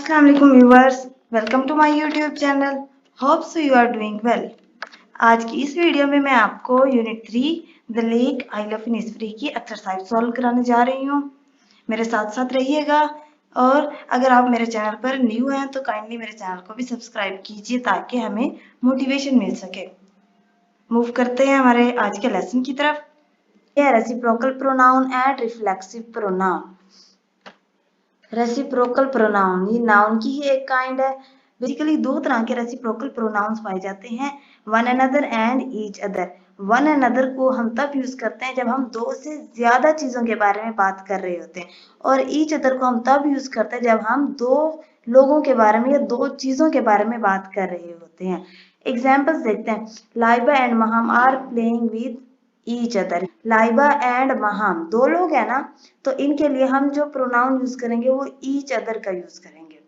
अस्सलाम वालेकुम viewers, welcome to my YouTube channel. Hope so you are doing well. आज की इस वीडियो में मैं आपको unit 3 the Lake Isle of Innisfree की एक्सरसाइज सॉल्व कराने जा रही हूँ। मेरे साथ साथ रहिएगा और अगर आप मेरे चैनल पर न्यू हैं तो काइंडली मेरे चैनल को भी सब्सक्राइब कीजिए ताकि हमें मोटिवेशन मिल सके। मूव करते हैं हमारे आज के लेसन की तरफ। यह reciprocal pronoun and reflexive pronoun. Reciprocal pronoun ये नाउन की ही एक काइंड है। बेसिकली दो तरह के रेसिप्रोकल प्रोनाउंस पाए जाते हैं, one another and each other. One another को हम तब यूज करते हैं जब हम दो से ज्यादा चीजों के बारे में बात कर रहे होते हैं, और ईच अदर को हम तब यूज करते हैं जब हम दो लोगों के बारे में या दो चीजों के बारे में बात कर रहे होते हैं। एग्जाम्पल्स देखते हैं। Laiba and Maham are playing with each other. Laiba and Maham दो लोग हैं ना, तो इनके लिए हम जो प्रोनाउन यूज करेंगे वो ईच अदर का यूज करेंगे।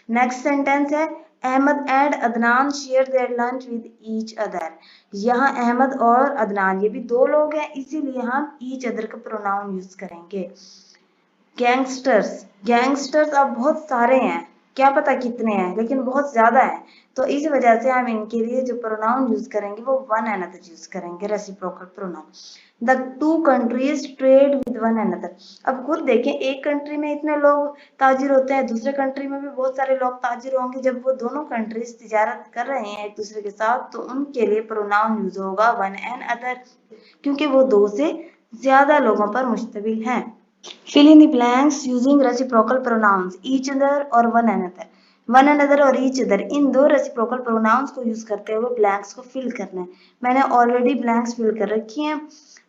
नेक्स्ट सेंटेंस है Ahmad and Adnan share their lunch with each other. यहाँ अहमद और अदनान ये भी दो लोग हैं, इसीलिए हम ईच अदर का प्रोनाउन यूज करेंगे। गैंगस्टर्स, गैंगस्टर्स अब बहुत सारे हैं, क्या पता कितने हैं, लेकिन बहुत ज्यादा है, तो इस वजह से हम इनके लिए जो प्रोनाउन यूज करेंगे वो वन अनदर यूज करेंगे, reciprocal pronoun. The two countries trade with one another. अब खुद देखें, एक कंट्री में इतने लोग ताजिर होते हैं, दूसरे कंट्री में भी बहुत सारे लोग ताजिर होंगे। जब वो दोनों कंट्रीज तिजारत कर रहे हैं एक दूसरे के साथ, तो उनके लिए प्रोनाउन यूज होगा वन एंड अदर, क्योंकि वो दो से ज्यादा लोगों पर मुश्तमिल हैं। Fill in the blanks using reciprocal pronouns each other और one another। वन अनदर और ईच अदर इन दो रेसिप्रोकल प्रोनाउंस को यूज करते हुए ब्लैंक्स को फिल करना है। मैंने ऑलरेडी ब्लैंक्स फिल कर रखी हैं।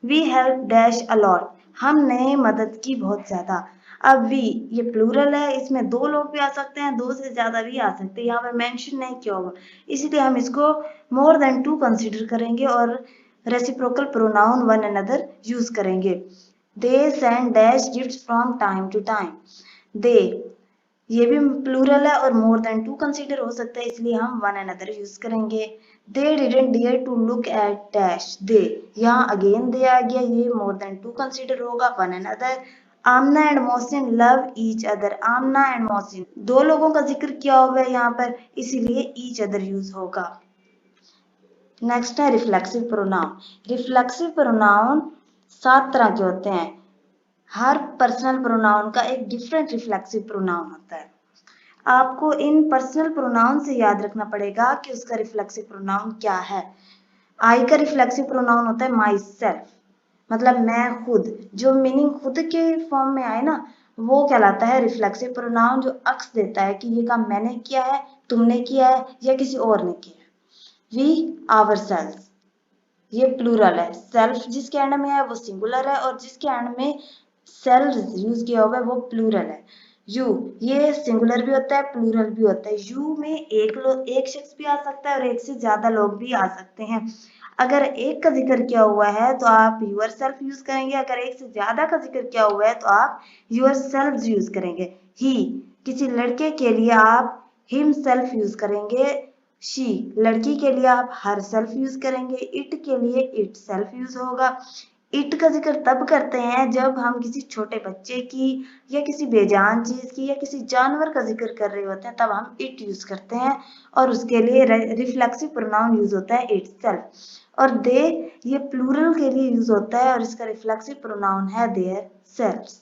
वी हेल्प डैश अलॉट, हमने मदद की बहुत ज्यादा। अब वी ये प्लूरल है, इसमें दो लोग भी आ सकते हैं, दो से ज्यादा भी आ सकते हैं, यहाँ पर मेंशन नहीं किया होगा, इसलिए हम इसको मोर देन टू कंसिडर करेंगे और reciprocal pronoun one another use करेंगे। They send dash gifts from time to time। They ये भी प्लूरल है और मोर देन टू कंसीडर हो सकता है, इसलिए हम वन अनदर यूज करेंगे। They didn't dare to look at dash। They यहाँ अगेन दे आ गया, ये मोर देन टू कंसीडर होगा, one another. Aamna and Mohsin love each other. Aamna and Mohsin दो लोगों का जिक्र किया हुआ है यहाँ पर, इसीलिए ईच अदर यूज होगा। नेक्स्ट है रिफ्लेक्सिव प्रोनाउन। रिफ्लेक्सिव प्रोनाउन 7 तरह के होते हैं। हर पर्सनल प्रोनाउन का एक डिफरेंट रिफ्लेक्सिव प्रोनाउन होता है। आपको इन पर्सनल प्रोनाउन से याद रखना पड़ेगा कि उसका रिफ्लेक्सिव प्रोनाउन क्या है। आई का रिफ्लेक्सिव प्रोनाउन होता है माई सेल्फ, मतलब मैं खुद। जो मीनिंग खुद के फॉर्म में आए ना, वो कहलाता है रिफ्लेक्सिव प्रोनाउन, जो अक्स देता है कि ये काम मैंने किया है, तुमने किया है या किसी और ने किया है। वी आवर सेल्फ ये प्लूरल है, सेल्फ जिसके एंड में है वो सिंगुलर है और जिसके एंड में सेल्फ यूज किया हुआ है वो प्लूरल है। यू ये सिंगुलर भी होता है, प्लूरल भी होता है। यू में एक शख्स भी आ सकता है और एक से ज्यादा लोग भी आ सकते हैं। अगर एक का जिक्र किया हुआ है तो आप यूर सेल्फ यूज करेंगे, अगर एक से ज्यादा का जिक्र किया हुआ है तो आप यूर सेल्फ यूज करेंगे। ही किसी लड़के के लिए आप हिम सेल्फ यूज करेंगे। शी लड़की के लिए आप हर सेल्फ यूज करेंगे। इट के लिए इट सेल्फ यूज होगा। इट का जिक्र तब करते हैं जब हम किसी छोटे बच्चे की या किसी बेजान चीज की या किसी जानवर का जिक्र कर रहे होते हैं, तब हम इट यूज करते हैं और उसके लिए रिफ्लेक्सिव प्रोनाउन यूज होता है इट सेल्फ। और दे ये प्लूरल के लिए यूज होता है और इसका रिफ्लेक्सिव प्रोनाउन है देयर सेल्व्स।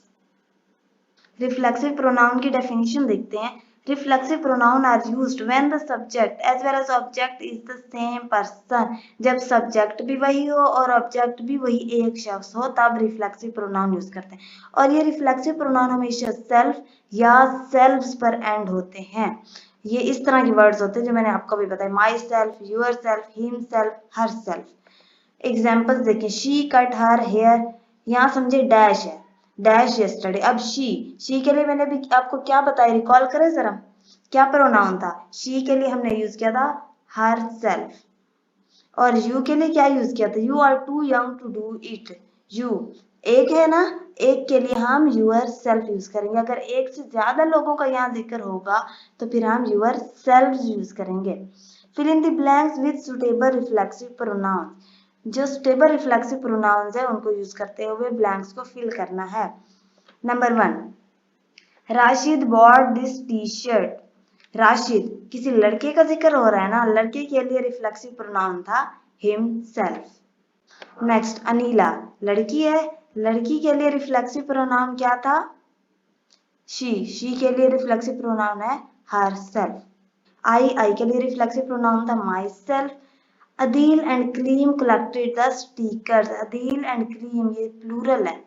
रिफ्लेक्सिव प्रोनाउन की डेफिनेशन देखते हैं। Reflexive pronoun are used when the subject as well as object is the same person। जब subject भी वही हो और object भी वही एक शख्स हो, तब reflexive pronoun यूज करते हैं। और ये reflexive pronoun हमेशा self या selves पर end होते हैं। ये इस तरह के वर्ड्स होते हैं जो मैंने आपको भी बताया, myself, yourself, himself, herself. Examples देखें, शी कट हर हेयर, यहाँ समझे डैश है, डैश यस्टरडे। अब शी के लिए मैंने भी आपको क्या बताया, रिकॉल करें जरा, क्या प्रोनाउन था। शी के लिए हमने यूज किया था हर सेल्फ। और यू के लिए क्या यूज किया था, you are too young to do it. You एक है ना, एक के लिए हम यूर सेल्फ यूज करेंगे। अगर एक से ज्यादा लोगों का यहाँ जिक्र होगा तो फिर हम यूर सेल्फ यूज करेंगे। Fill in the blanks with suitable reflexive pronoun. जो सुटेबल रिफ्लेक्सिव प्रोनाउंस है उनको यूज करते हुए ब्लैंक्स को फिल करना है। Number 1, Rashid bought this T shirt. Rashid किसी लड़के का जिक्र हो रहा है ना, लड़के के लिए रिफ्लेक्सिव प्रोनाउन था हिमसेल्फ। नेक्स्ट अनीला लड़की है, लड़की के लिए रिफ्लेक्सिव प्रोनाउन क्या था? शी के लिए रिफ्लेक्सिव प्रोनाउन है हरसेल्फ। आई के लिए रिफ्लेक्सिव प्रोनाउन था my self. Adeel and cream collected the stickers. Adeel and cream ये प्लूरल है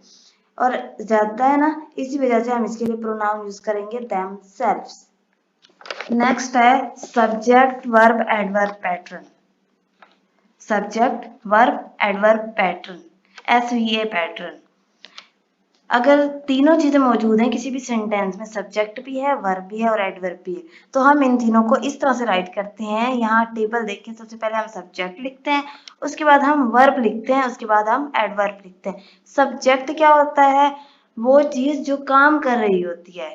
और ज्यादा है ना, इसी वजह से हम इसके लिए प्रोनाउन यूज करेंगे themselves। नेक्स्ट है subject verb adverb pattern. Subject verb adverb pattern, SVA pattern. अगर तीनों चीजें मौजूद हैं किसी भी सेंटेंस में, सब्जेक्ट भी है, वर्ब भी है और एडवर्ब भी है, तो हम इन तीनों को इस तरह से राइट करते हैं। यहाँ टेबल देखें, सबसे पहले हम सब्जेक्ट लिखते हैं, उसके बाद हम वर्ब लिखते हैं, उसके बाद हम एडवर्ब लिखते हैं। सब्जेक्ट क्या होता है? वो चीज जो काम कर रही होती है,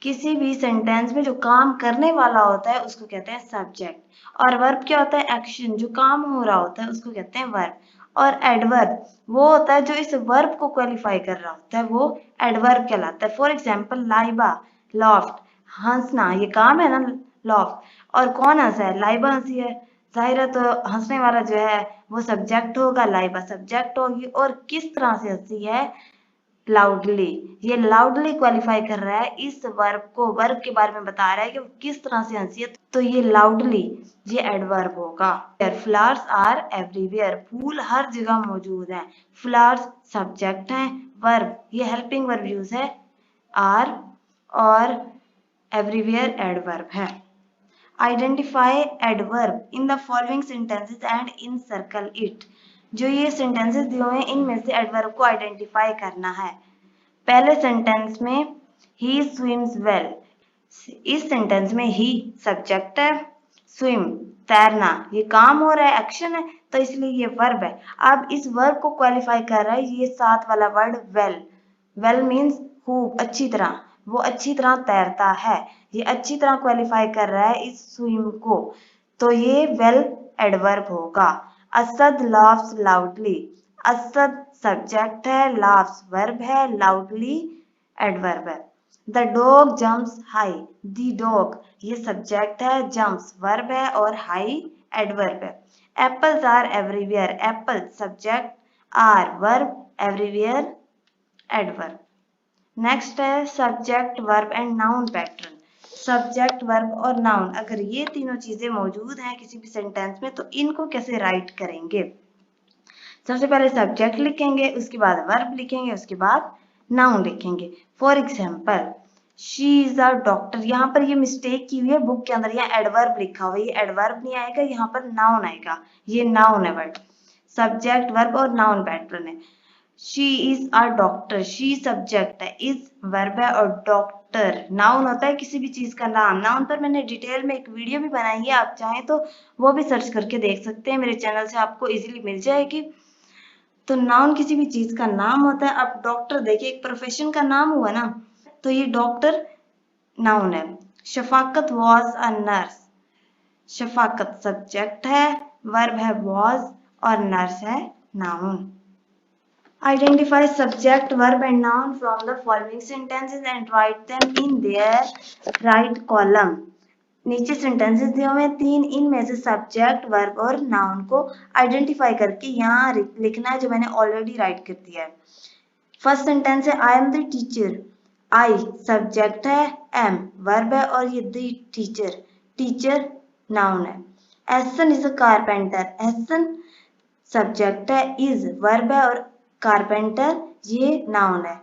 किसी भी सेंटेंस में जो काम करने वाला होता है उसको कहते हैं सब्जेक्ट। और वर्ब क्या होता है? एक्शन, जो काम हो रहा होता है उसको कहते हैं वर्ब। और एडवर्ब वो होता है जो इस वर्ब को क्वालिफाई कर रहा होता है, वो एडवर्ब कहलाता है। फॉर एग्जाम्पल लाइबा लॉफ्ट, हंसना, ये काम है ना लॉफ्ट। और कौन हंसा है? लाइबा हंसी है, जाहिर है तो हंसने वाला जो है वो सब्जेक्ट होगा, लाइबा सब्जेक्ट होगी। और किस तरह से हंसी है? लाउडली। ये लाउडली क्वालिफाई कर रहा है इस वर्ब को, वर्ब के बारे में बता रहा है कि वो किस तरह से हंसी है, तो ये लाउडली, ये एडवर्ब होगा। फ्लावर्स आर एवरीवेयर, फूल हर जगह मौजूद हैं। फ्लावर्स सब्जेक्ट है, वर्ब ये हेल्पिंग वर्ब यूज है आर, और एवरीवेयर एडवर्ब है। Identify adverb in the following sentences and in circle it. जो ये सेंटेंसेस दिए हुए हैं इनमें से एडवर्ब को आइडेंटिफाई करना है। पहले सेंटेंस में ही स्विम्स वेल, इस सेंटेंस में ही सब्जेक्ट है, स्विम तैरना ये काम हो रहा है, एक्शन है, तो इसलिए ये वर्ब है। अब इस वर्ब को क्वालिफाई कर रहा है ये साथ वाला वर्ड वेल। वेल मीन्स खूब, अच्छी तरह, वो अच्छी तरह तैरता है, ये अच्छी तरह क्वालिफाई कर रहा है इस स्विम को, तो ये वेल एडवर्ब होगा। Asad laughs loudly, Asad subject है, लाफ्स वर्ब है, लाउडली एडवर्ब है। The dog jumps high, the dog ये सब्जेक्ट है, जम्प्स वर्ब है और हाई एडवर्ब है। Apples are everywhere, apple subject, are verb, everywhere adverb. Next है subject verb and noun pattern. Subject verb और noun, अगर ये तीनों चीजें मौजूद हैं किसी भी सेंटेंस में तो इनको कैसे राइट करेंगे? सबसे पहले सब्जेक्ट लिखेंगे, उसके बाद वर्ब लिखेंगे, उसके बाद नाउन लिखेंगे। For example she is a doctor, यहाँ पर ये मिस्टेक की हुई है बुक के अंदर, यहाँ एडवर्ब लिखा हुआ है, ये एडवर्ब नहीं आएगा, यहाँ पर नाउन आएगा, ये नाउन है वर्ड। सब्जेक्ट वर्ब और नाउन पैटर्न है। She is a doctor, she subject है, इज वर्ब है और डॉक्टर नाउन होता है किसी भी चीज का नाम। नाउन पर मैंने डिटेल में एक वीडियो भी बनाई है, आप चाहें तो वो भी सर्च करके देख सकते हैं, मेरे चैनल से आपको इजीली मिल जाएगी। तो नाउन किसी भी चीज का नाम होता है। अब डॉक्टर देखिए एक प्रोफेशन का नाम हुआ ना, तो ये डॉक्टर नाउन है। Shafqat was a nurse, Shafqat subject है, वर्ब है वॉज और नर्स है noun. Identify subject, verb and noun from the following sentences and write them in their right column. नीचे सेंटेंसेस दिए हुए हैं तीन, इनमें से सब्जेक्ट वर्ब और नाउन को आइडेंटिफाई करके यहाँ लिखना है, जो मैंने ऑलरेडी राइट कर दिया है। फर्स्ट सेंटेंस है I am the teacher, I subject है, एम वर्ब है और ये द टीचर, टीचर नाउन है। Ehsan is a carpenter, Ehsan subject है, इज वर्ब है और कारपेंटर ये नाउन है।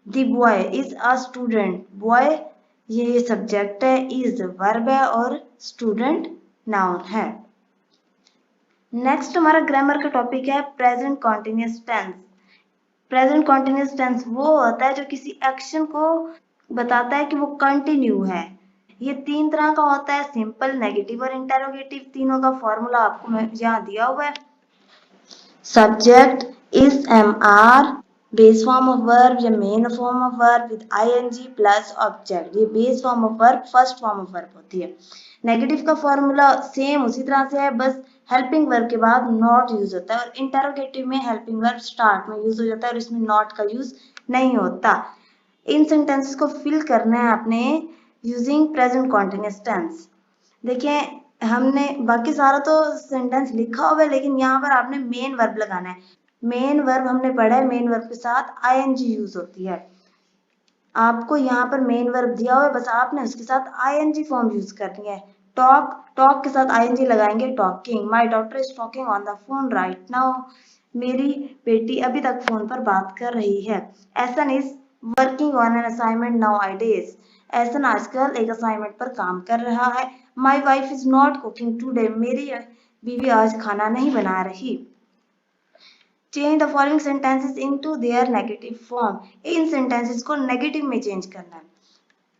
The boy is a student, boy ये सब्जेक्ट है, इज वर्ब है और स्टूडेंट नाउन है। नेक्स्ट हमारा ग्रामर का टॉपिक है present continuous tense. Present continuous tense वो होता है जो किसी एक्शन को बताता है कि वो कंटिन्यू है। ये तीन तरह का होता है, सिंपल, नेगेटिव और इंटेरोगेटिव। तीनों का फॉर्मूला आपको यहाँ दिया हुआ है। Subject is MR, base form of verb या main form of verb with ing plus object। ये base form of verb first form of verb होती है। नेगेटिव का फॉर्मूला सेम उसी तरह से है, बस हेल्पिंग वर्ब के बाद नॉट यूज होता है, और इंटेरोगेटिव में हेल्पिंग वर्ब स्टार्ट में यूज हो जाता है और इसमें नॉट का यूज नहीं होता। इन सेंटेंसेस को फिल करना है आपने यूजिंग प्रेजेंट कॉन्टिन्यूअस टेंस। देखिए हमने बाकी सारा तो सेंटेंस लिखा हुआ है, लेकिन यहाँ पर आपने मेन वर्ब लगाना है। मेन वर्ब हमने पढ़ा है, मेन वर्ब के साथ आईएनजी यूज होती है। आपको यहाँ पर मेन वर्ब दिया हुआ है, बस आपने उसके साथ आईएनजी फॉर्म यूज करनी है। टॉक, टॉक के साथ आईएनजी लगाएंगे, talking. My daughter is talking on the phone right now. मेरी बेटी अभी तक फोन पर बात कर रही है। Ahsan is working on an assignment nowadays. Ahsan आजकल एक असाइनमेंट पर काम कर रहा है। My wife is not cooking today. मेरी बीवी आज खाना नहीं बना रही। Change the following sentences into their negative form. इन सेंटेंसेस को नेगेटिव में चेंज करना है।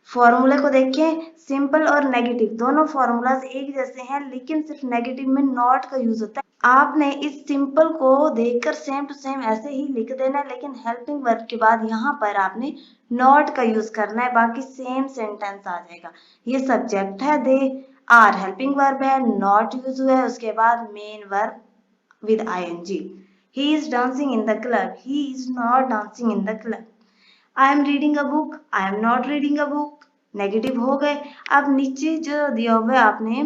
फॉर्मूले को देखिए, सिंपल और नेगेटिव दोनों फॉर्मूलाज एक जैसे हैं, लेकिन सिर्फ नेगेटिव में नॉट का यूज होता है। आपने इस सिंपल को देखकर सेम टू सेम ऐसे ही लिख देना है, लेकिन हेल्पिंग वर्ब के बाद यहाँ पर आपने नॉट का यूज करना है, बाकी सेम सेंटेंस आ जाएगा। ये सब्जेक्ट है, दे आर हेल्पिंग वर्ब है, नॉट यूज हुआ है, उसके बाद main verb with ing. He is dancing in the club. He is not dancing in the club. I am reading a book. I am not reading a book. Negative हो गए। अब नीचे जो दिया हुआ है आपने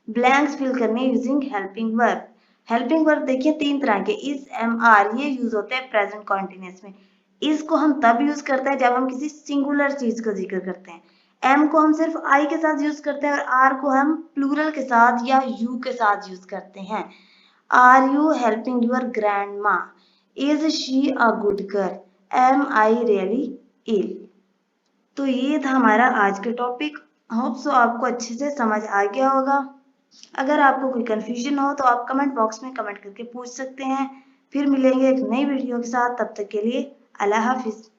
ब्लैंक्स फिल करने using helping verb. Helping verb देखिए तीन तरह के, इज, एम, आर, ये यूज होते हैं प्रेजेंट कॉन्टिन्यूअस में। इस को हम तब यूज करते हैं जब हम किसी सिंगुलर चीज का जिक्र करते हैं। एम को हम सिर्फ आई के साथ यूज करते हैं, और आर को हम प्लूरल के साथ या यू के साथ यूज करते हैं। Are you helping your grandma? Is she a good girl? Am I really ill? तो ये था हमारा आज का टॉपिक। होप सो आपको अच्छे से समझ आ गया होगा। अगर आपको कोई कंफ्यूजन हो तो आप कमेंट बॉक्स में कमेंट करके पूछ सकते हैं। फिर मिलेंगे एक नई वीडियो के साथ, तब तक के लिए अल्लाह हाफिज।